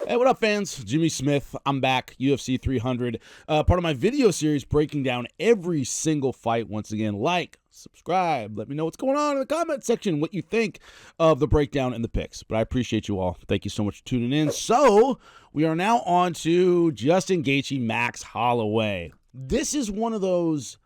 Hey, what up, fans? Jimmy Smith. I'm back, UFC 300. Part of my video series breaking down every single fight. Once again, like, subscribe, let me know what's going on in the comment section, what you think of the breakdown and the picks. But I appreciate you all. Thank you so much for tuning in. So, we are now on to Justin Gaethje, Max Holloway. This is one of those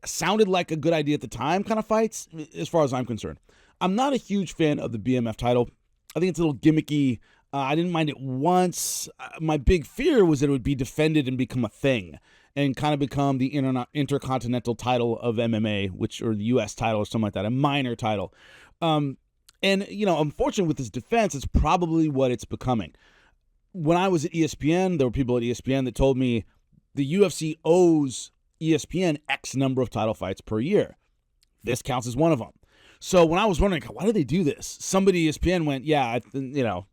sounded like a good idea at the time kind of fights, as far as I'm concerned. I'm not a huge fan of the BMF title. I think it's a little gimmicky. I didn't mind it once. My big fear was that it would be defended and become a thing and kind of become the intercontinental title of MMA, or the U.S. title or something like that, a minor title. And, unfortunately with this defense, it's probably what it's becoming. When I was at ESPN, there were people at ESPN that told me the UFC owes ESPN X number of title fights per year. This counts as one of them. So when I was wondering, why do they do this? Somebody at ESPN went,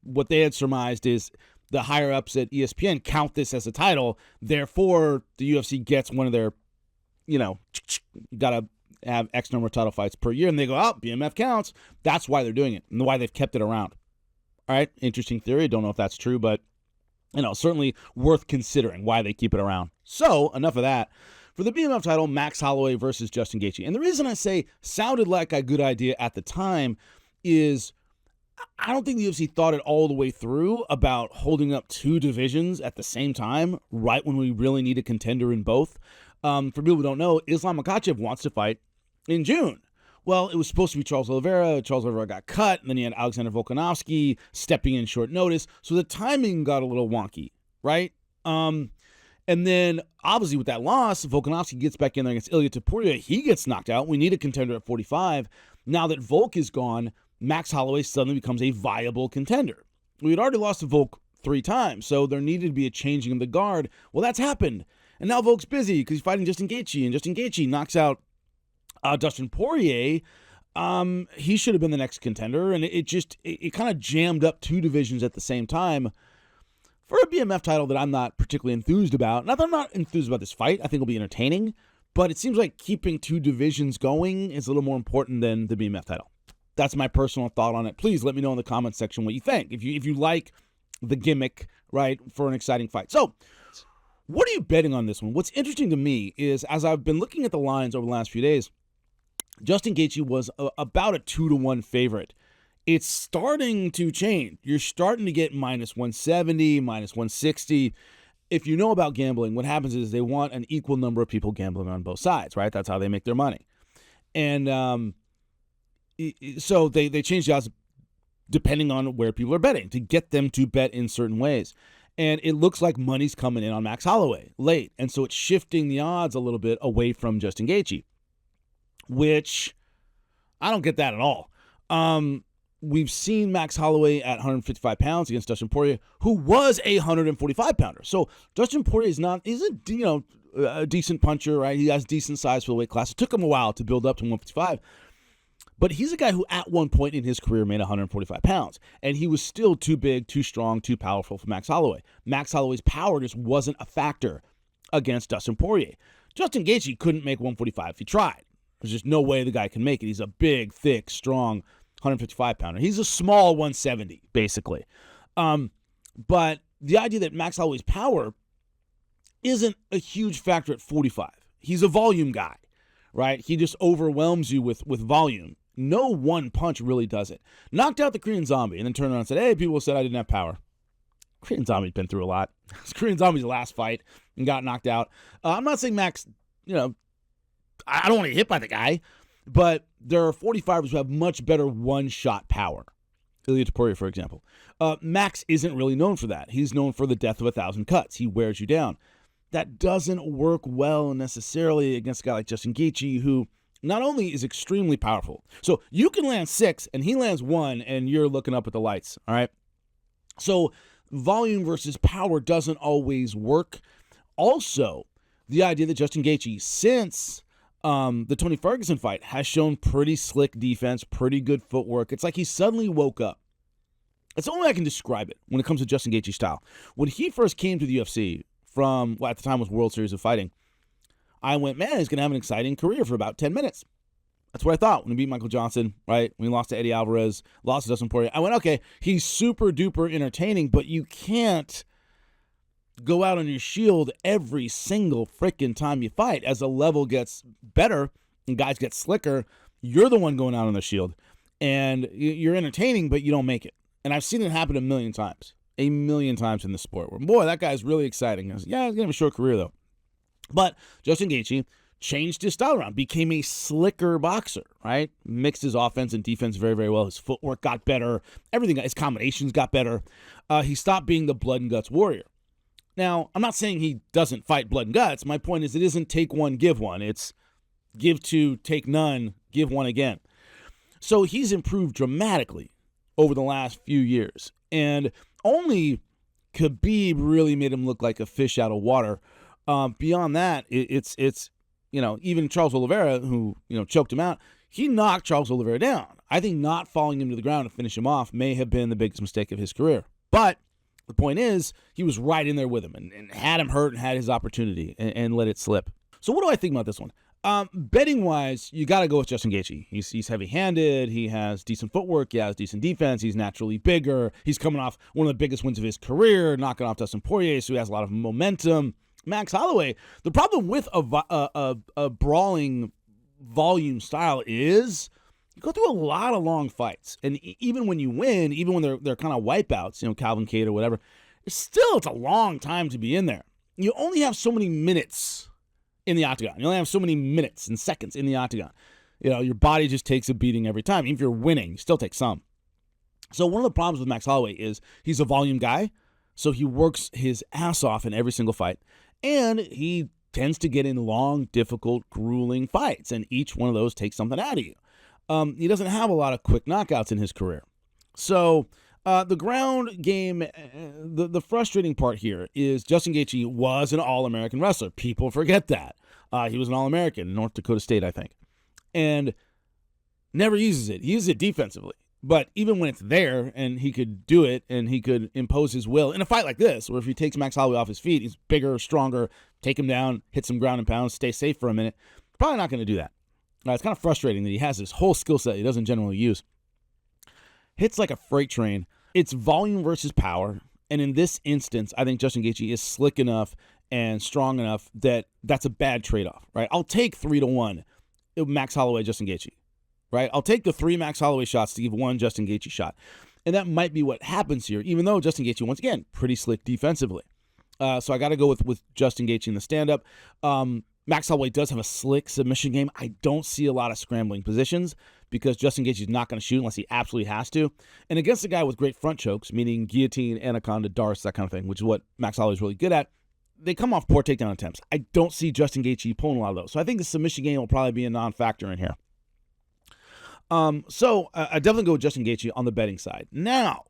what they had surmised is the higher-ups at ESPN count this as a title, therefore the UFC gets one of their, you got to have X number of title fights per year, and they go, BMF counts. That's why they're doing it, and why they've kept it around. All right, interesting theory. Don't know if that's true, but, certainly worth considering why they keep it around. So, enough of that. For the BMF title, Max Holloway versus Justin Gaethje. And the reason I say sounded like a good idea at the time is I don't think the UFC thought it all the way through about holding up two divisions at the same time, right when we really need a contender in both. For people who don't know, Islam Makhachev wants to fight in June. Well, it was supposed to be Charles Oliveira. Charles Oliveira got cut, and then you had Alexander Volkanovski stepping in short notice. So the timing got a little wonky, right? And then, obviously, with that loss, Volkanovski gets back in there against Ilia Topuria. He gets knocked out. We need a contender at 45. Now that Volk is gone, Max Holloway suddenly becomes a viable contender. We had already lost to Volk 3 times, so there needed to be a changing of the guard. Well, that's happened. And now Volk's busy because he's fighting Justin Gaethje, and Justin Gaethje knocks out Dustin Poirier. He should have been the next contender, and it kind of jammed up two divisions at the same time for a BMF title that I'm not particularly enthused about. Not that I'm not enthused about this fight. I think it'll be entertaining, but it seems like keeping two divisions going is a little more important than the BMF title. That's my personal thought on it. Please let me know in the comments section what you think. If you like the gimmick, right, for an exciting fight. So, what are you betting on this one? What's interesting to me is, as I've been looking at the lines over the last few days, Justin Gaethje was about a 2-1 favorite. It's starting to change. You're starting to get minus 170, minus 160. If you know about gambling, what happens is they want an equal number of people gambling on both sides, right? That's how they make their money. And so they change the odds depending on where people are betting to get them to bet in certain ways. And it looks like money's coming in on Max Holloway late. And so it's shifting the odds a little bit away from Justin Gaethje, which I don't get that at all. We've seen Max Holloway at 155 pounds against Dustin Poirier, who was a 145-pounder. So Dustin Poirier is a decent puncher, right? He has decent size for the weight class. It took him a while to build up to 155. But he's a guy who at one point in his career made 145 pounds, and he was still too big, too strong, too powerful for Max Holloway. Max Holloway's power just wasn't a factor against Dustin Poirier. Justin Gaethje couldn't make 145 if he tried. There's just no way the guy can make it. He's a big, thick, strong 155-pounder. He's a small 170, basically. But the idea that Max Holloway's power isn't a huge factor at 45. He's a volume guy, right? He just overwhelms you with volume. No one punch really does it. Knocked out the Korean Zombie and then turned around and said, hey, people said I didn't have power. Korean Zombie's been through a lot. It's Korean Zombie's last fight and got knocked out. I'm not saying Max, I don't want to get hit by the guy, but there are 45ers who have much better one-shot power. Ilia Topuria, for example. Max isn't really known for that. He's known for the death of 1,000 cuts. He wears you down. That doesn't work well necessarily against a guy like Justin Gaethje, who not only is extremely powerful. So you can land 6, and he lands 1, and you're looking up at the lights, all right? So volume versus power doesn't always work. Also, the idea that Justin Gaethje, since the Tony Ferguson fight, has shown pretty slick defense, pretty good footwork. It's like he suddenly woke up. It's the only way I can describe it when it comes to Justin Gaethje style. When he first came to the UFC from what at the time was World Series of Fighting, I went, man, he's going to have an exciting career for about 10 minutes. That's what I thought when he beat Michael Johnson, right? When he lost to Eddie Alvarez, lost to Dustin Poirier. I went, okay, he's super duper entertaining, but you can't go out on your shield every single freaking time you fight. As the level gets better and guys get slicker, you're the one going out on the shield. And you're entertaining, but you don't make it. And I've seen it happen a million times in the sport where, boy, that guy's really exciting. I was, yeah, he's going to have a short career, though. But Justin Gaethje changed his style around, became a slicker boxer, right? Mixed his offense and defense very, very well. His footwork got better. Everything, his combinations got better. He stopped being the blood and guts warrior. Now, I'm not saying he doesn't fight blood and guts. My point is it isn't take one, give one. It's give two, take none, give one again. So he's improved dramatically over the last few years. And only Khabib really made him look like a fish out of water. Beyond that, it's even Charles Oliveira, who, choked him out, he knocked Charles Oliveira down. I think not falling him to the ground to finish him off may have been the biggest mistake of his career. But the point is, he was right in there with him and had him hurt and had his opportunity and let it slip. So what do I think about this one? Betting-wise, you got to go with Justin Gaethje. He's heavy-handed. He has decent footwork. He has decent defense. He's naturally bigger. He's coming off one of the biggest wins of his career, knocking off Dustin Poirier, so he has a lot of momentum. Max Holloway, the problem with a brawling volume style is you go through a lot of long fights. And even when you win, even when they're kind of wipeouts, Calvin Cade or whatever, it's a long time to be in there. You only have so many minutes in the octagon. You only have so many minutes and seconds in the octagon. Your body just takes a beating every time. Even if you're winning, you still take some. So one of the problems with Max Holloway is he's a volume guy, so he works his ass off in every single fight. And he tends to get in long, difficult, grueling fights, and each one of those takes something out of you. He doesn't have a lot of quick knockouts in his career. So the ground game, the frustrating part here is Justin Gaethje was an All-American wrestler. People forget that. He was an All-American in North Dakota State, I think, and never uses it. He uses it defensively. But even when it's there and he could do it and he could impose his will in a fight like this, where if he takes Max Holloway off his feet, he's bigger, stronger, take him down, hit some ground and pound, stay safe for a minute, probably not going to do that. It's kind of frustrating that he has this whole skill set he doesn't generally use. Hits like a freight train. It's volume versus power. And in this instance, I think Justin Gaethje is slick enough and strong enough that that's a bad trade-off, right? I'll take 3-1 Max Holloway, Justin Gaethje. Right? I'll take the 3 Max Holloway shots to give 1 Justin Gaethje shot. And that might be what happens here, even though Justin Gaethje, once again, pretty slick defensively. So I got to go with Justin Gaethje in the stand-up. Max Holloway does have a slick submission game. I don't see a lot of scrambling positions because Justin Gaethje is not going to shoot unless he absolutely has to. And against a guy with great front chokes, meaning guillotine, anaconda, darce, that kind of thing, which is what Max Holloway is really good at, they come off poor takedown attempts. I don't see Justin Gaethje pulling a lot of those. So I think the submission game will probably be a non-factor in here. So I definitely go with Justin Gaethje on the betting side. Now,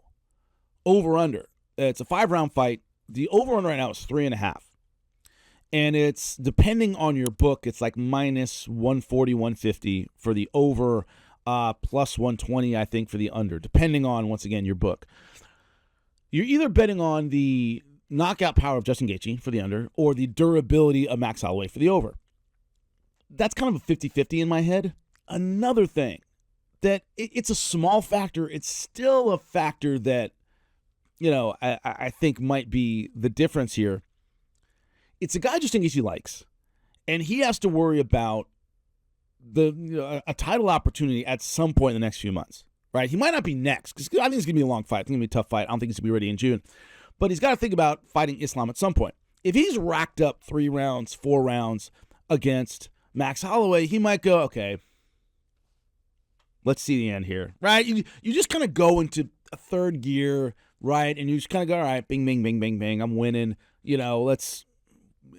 over-under. It's a 5-round fight. The over-under right now is 3.5. And it's, depending on your book, it's like minus 140, 150 for the over, plus 120, I think, for the under, depending on, once again, your book. You're either betting on the knockout power of Justin Gaethje for the under or the durability of Max Holloway for the over. That's kind of a 50-50 in my head. Another thing, that it's a small factor. It's still a factor that, I think might be the difference here. It's a guy Justin Gaethje likes, and he has to worry about a title opportunity at some point in the next few months, right? He might not be next, because I think it's going to be a long fight. I think it's going to be a tough fight. I don't think he's going to be ready in June. But he's got to think about fighting Islam at some point. If he's racked up 3 rounds, 4 rounds against Max Holloway, he might go, okay, let's see the end here, right? You just kind of go into a third gear, right? And you just kind of go, all right, bing, bing, bing, bing, bing, I'm winning.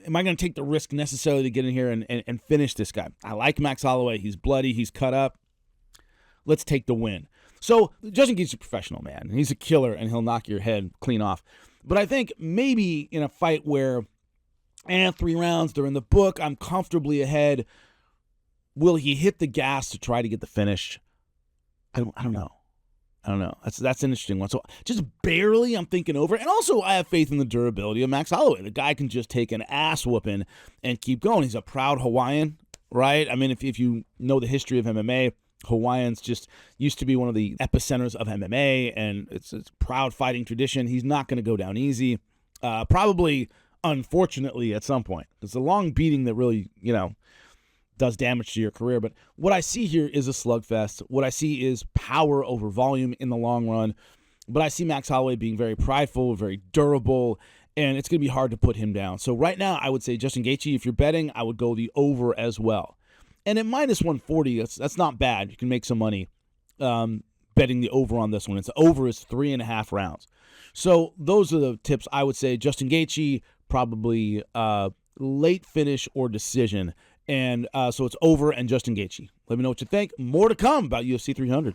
Am I going to take the risk necessarily to get in here and finish this guy? I like Max Holloway. He's bloody. He's cut up. Let's take the win. So Justin Gaethje's a professional, man. He's a killer, and he'll knock your head clean off. But I think maybe in a fight where, 3 rounds, they're in the book, I'm comfortably ahead, will he hit the gas to try to get the finish? I don't know. That's an interesting one. So just barely, I'm thinking over. And also, I have faith in the durability of Max Holloway. The guy can just take an ass whooping and keep going. He's a proud Hawaiian. right? I mean, if you know the history of MMA, Hawaiians just used to be one of the epicenters of MMA, and it's a proud fighting tradition. He's not going to go down easy. Probably, unfortunately, at some point. It's a long beating that really, does damage to your career. But what I see here is a slugfest. What I see is power over volume in the long run. But I see Max Holloway being very prideful, very durable, and it's going to be hard to put him down. So right now, I would say Justin Gaethje, if you're betting, I would go the over as well. And at minus 140, that's not bad. You can make some money betting the over on this one. It's over is 3.5 rounds. So those are the tips I would say. Justin Gaethje, probably late finish or decision. And so it's over and Justin Gaethje. Let me know what you think. More to come about UFC 300.